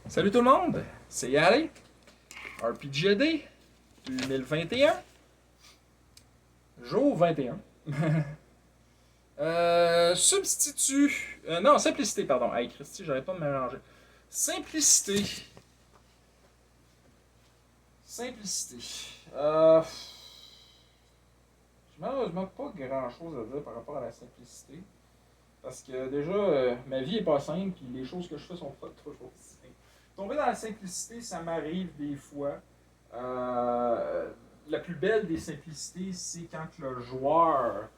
Salut tout le monde, c'est Yali, RPGD 2021, jour 21. Substitut. Non, simplicité, pardon. Hey, Christy, j'arrête pas de me mélanger. Simplicité. Simplicité. J'ai malheureusement pas grand chose à dire par rapport à la simplicité. Parce que déjà, ma vie est pas simple, puis les choses que je fais sont pas toujours simples. Tomber dans la simplicité, ça m'arrive des fois. La plus belle des simplicités, c'est quand le joueur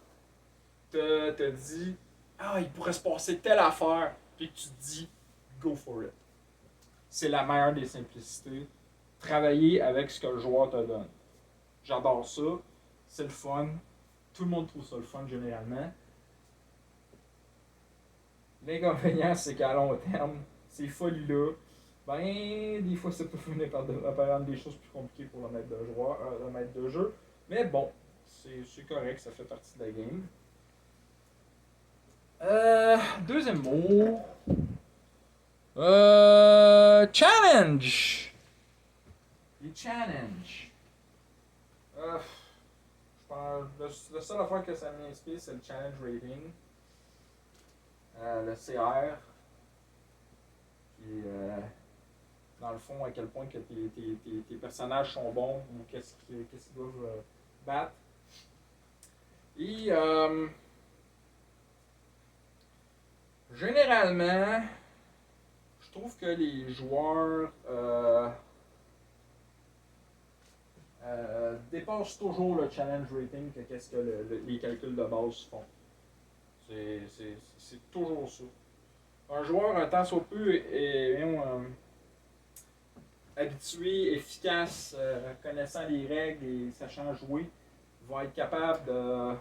te dit Ah, il pourrait se passer telle affaire, puis que tu te dis Go for it. C'est la meilleure des simplicités. Travailler avec ce que le joueur te donne. J'adore ça. C'est le fun. Tout le monde trouve ça le fun généralement. L'inconvénient, c'est qu'à long terme, ces folies-là, ben, des fois, ça peut finir par rendre des choses plus compliquées pour le maître de, joueur, le maître de jeu. Mais bon, c'est correct, ça fait partie de la game. Deuxième mot. Challenge. Les challenges. Je pense, la seule affaire que ça m'inspire, c'est le challenge rating. Le CR. Puis, dans le fond, à quel point que tes personnages sont bons ou qu'est-ce qu'ils doivent battre. Et généralement, je trouve que les joueurs dépassent toujours le challenge rating que qu'est-ce que les calculs de base font. C'est toujours ça. Un joueur, un tant soit peu, est habitué, efficace, connaissant les règles et sachant jouer, va être capable de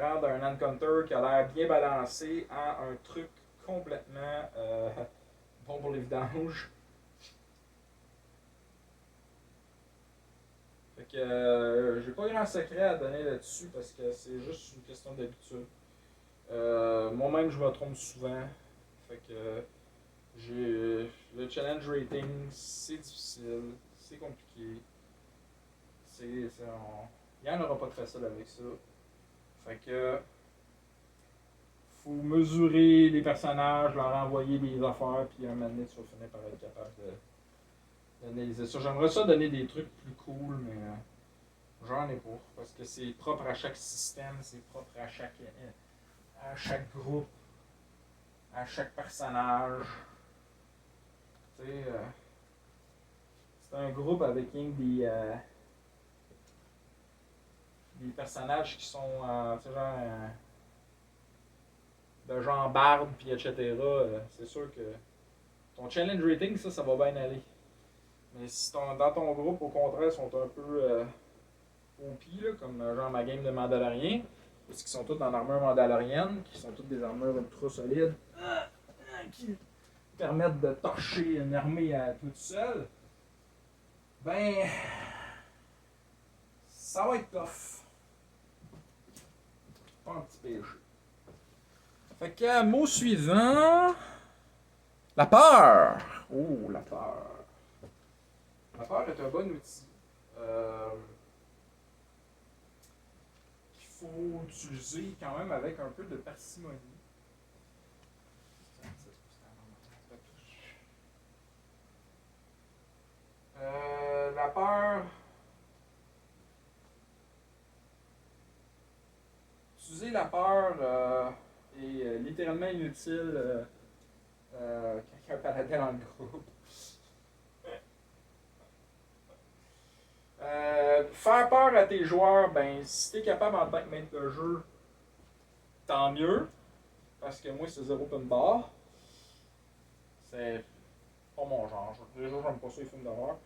rendre un encounter qui a l'air bien balancé à un truc complètement bon pour les vidanges. Fait que j'ai pas grand secret à donner là-dessus parce que c'est juste une question d'habitude. Moi-même, je me trompe souvent. Fait que j'ai le challenge rating, c'est difficile, c'est compliqué. Il n'y en aura pas de facile avec ça. Fait que faut mesurer les personnages, leur envoyer des affaires, puis un moment donné, tu vas finir par être capable d'analyser ça. J'aimerais ça donner des trucs plus cool, mais j'en ai pas. Parce que c'est propre à chaque système, c'est propre à chaque groupe, à chaque personnage. Tu sais, c'est un groupe avec des personnages qui sont, tu sais, genre, de genre barbe, puis etc. C'est sûr que ton challenge rating, ça va bien aller. Mais si dans ton groupe, au contraire, sont un peu OP, là, comme genre ma game de Mandalorian, parce qu'ils sont tous en armure mandalorienne, qui sont toutes des armures ultra solides, qui permettent de torcher une armée à toute seule, ben, ça va être tough. Pas un petit péché. Fait que, mot suivant. La peur. Oh, la peur. La peur est un bon outil. Qu'il faut utiliser quand même avec un peu de parcimonie. La peur. Utiliser la peur est littéralement inutile quand il y a un paladin dans le groupe. Faire peur à tes joueurs, ben, si t'es capable en tant que maître de jeu, tant mieux. Parce que moi, c'est zéro open bar. C'est pas mon genre. Déjà, j'aime pas ça, les films d'horreur.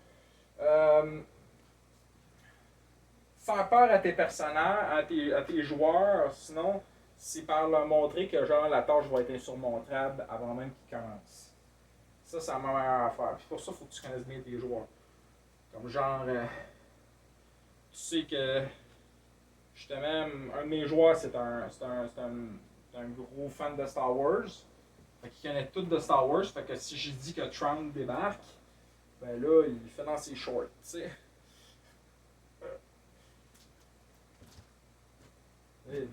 Faire peur à tes personnages, à tes joueurs, sinon, c'est par leur montrer que genre la tâche va être insurmontable avant même qu'ils commencent. Ça, c'est la meilleure affaire. Puis pour ça, il faut que tu connaisses bien tes joueurs. Comme genre, tu sais que justement, un de mes joueurs, c'est un gros fan de Star Wars. Fait qu'il connaît tout de Star Wars. Fait que si j'ai dit que Trump débarque, ben là, il fait dans ses shorts, tu sais. Et-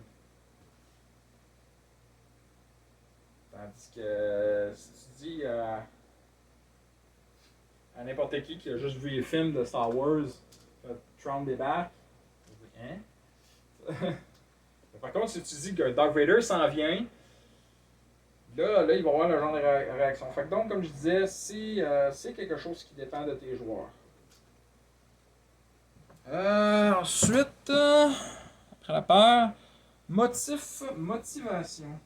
Tandis que si tu dis à n'importe qui a juste vu les films de Star Wars, que Trump débarque, il dit, hein? Par contre, si tu dis que Darth Vader s'en vient, là, il va avoir le genre de réaction. Fait que donc, comme je disais, c'est quelque chose qui dépend de tes joueurs. Ensuite, après la peur, motivation.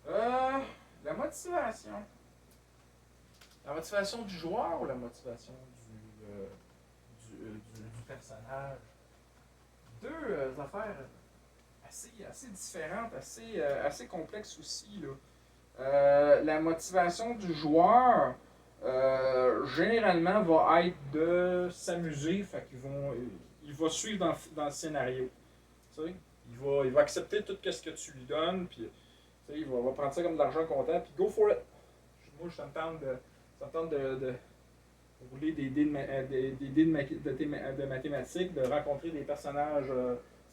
Euh, la motivation. La motivation du joueur ou la motivation du personnage? Deux affaires assez différentes, assez complexes aussi. Là. La motivation du joueur, généralement, va être de s'amuser. Fait il va suivre dans le scénario. Tu sais, il va accepter tout ce que tu lui donnes. Puis, il va prendre ça comme de l'argent comptant. Puis, go for it. Moi, ça me tente de rouler des dés de mathématiques, de rencontrer des personnages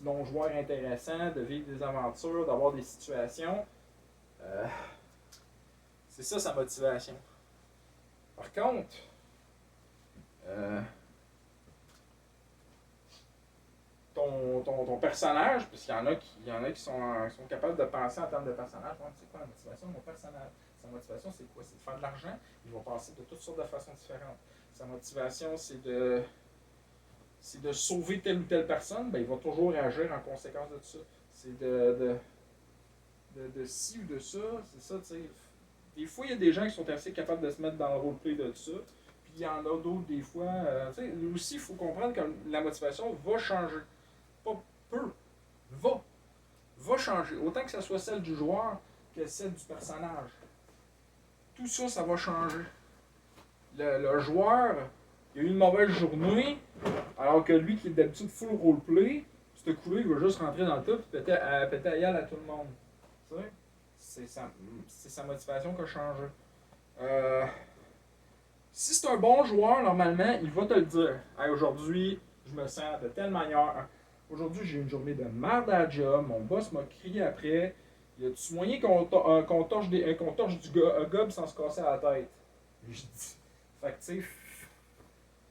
non-joueurs intéressants, de vivre des aventures, d'avoir des situations. Euh, c'est ça sa motivation. Par contre, euh, ton personnage, puisqu'il y en a qui sont capables de penser en termes de personnage, c'est quoi la motivation de mon personnage? Sa motivation, c'est quoi? C'est de faire de l'argent. Il va penser de toutes sortes de façons différentes. Sa motivation, c'est de sauver telle ou telle personne, ben, il va toujours agir en conséquence de ça. C'est de ci ou de ça, c'est ça, tu sais. Des fois, il y a des gens qui sont assez capables de se mettre dans le roleplay de ça, puis il y en a d'autres, des fois, tu sais, aussi, il faut comprendre que la motivation va changer. Pas peu, va changer. Autant que ce soit celle du joueur que celle du personnage. Tout ça, ça va changer. Le joueur, il a eu une mauvaise journée, alors que lui qui est d'habitude full roleplay, ce coup-là, il va juste rentrer dans le tas et péter à gueule à tout le monde. Tu sais? C'est sa motivation qui a changé. Euh, si c'est un bon joueur, normalement, il va te le dire. Hey, aujourd'hui, je me sens de telle manière. Aujourd'hui, j'ai une journée de merde à la job. Mon boss m'a crié après. Y a-tu moyen qu'on torche du gob sans se casser la tête? Je dis. Fait que, tu sais,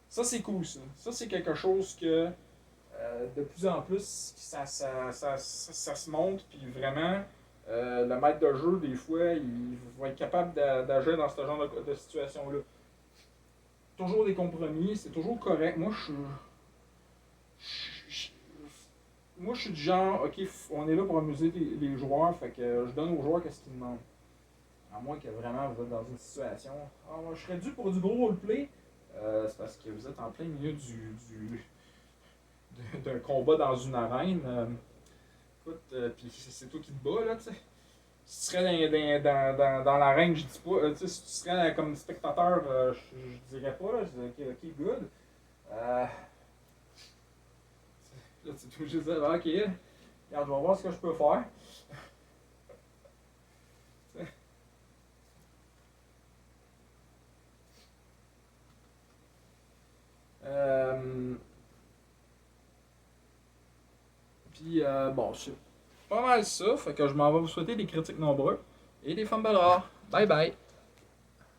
ça c'est cool, ça. Ça c'est quelque chose que de plus en plus, ça se monte, puis vraiment, le maître de jeu, des fois, il va être capable d'agir dans ce genre de situation-là. Toujours des compromis, c'est toujours correct. Je- moi, je suis du genre, ok, on est là pour amuser les joueurs, fait que je donne aux joueurs ce qu'ils demandent. À moins que vraiment vous êtes dans une situation. Ah, moi, je serais dû pour du gros roleplay. C'est parce que vous êtes en plein milieu d'un combat dans une arène. Écoute, puis c'est toi qui te bats, là, tu sais. Si tu serais dans l'arène, je dis pas. Tu sais, si tu serais comme spectateur, je dirais pas, là. Je dirais, ok, good. Là, tu es obligé de dire, ok, regarde, je vais voir ce que je peux faire. Euh, Puis, bon, c'est pas mal ça. Fait que je m'en vais vous souhaiter des critiques nombreux et des fumbles rares. Bye bye!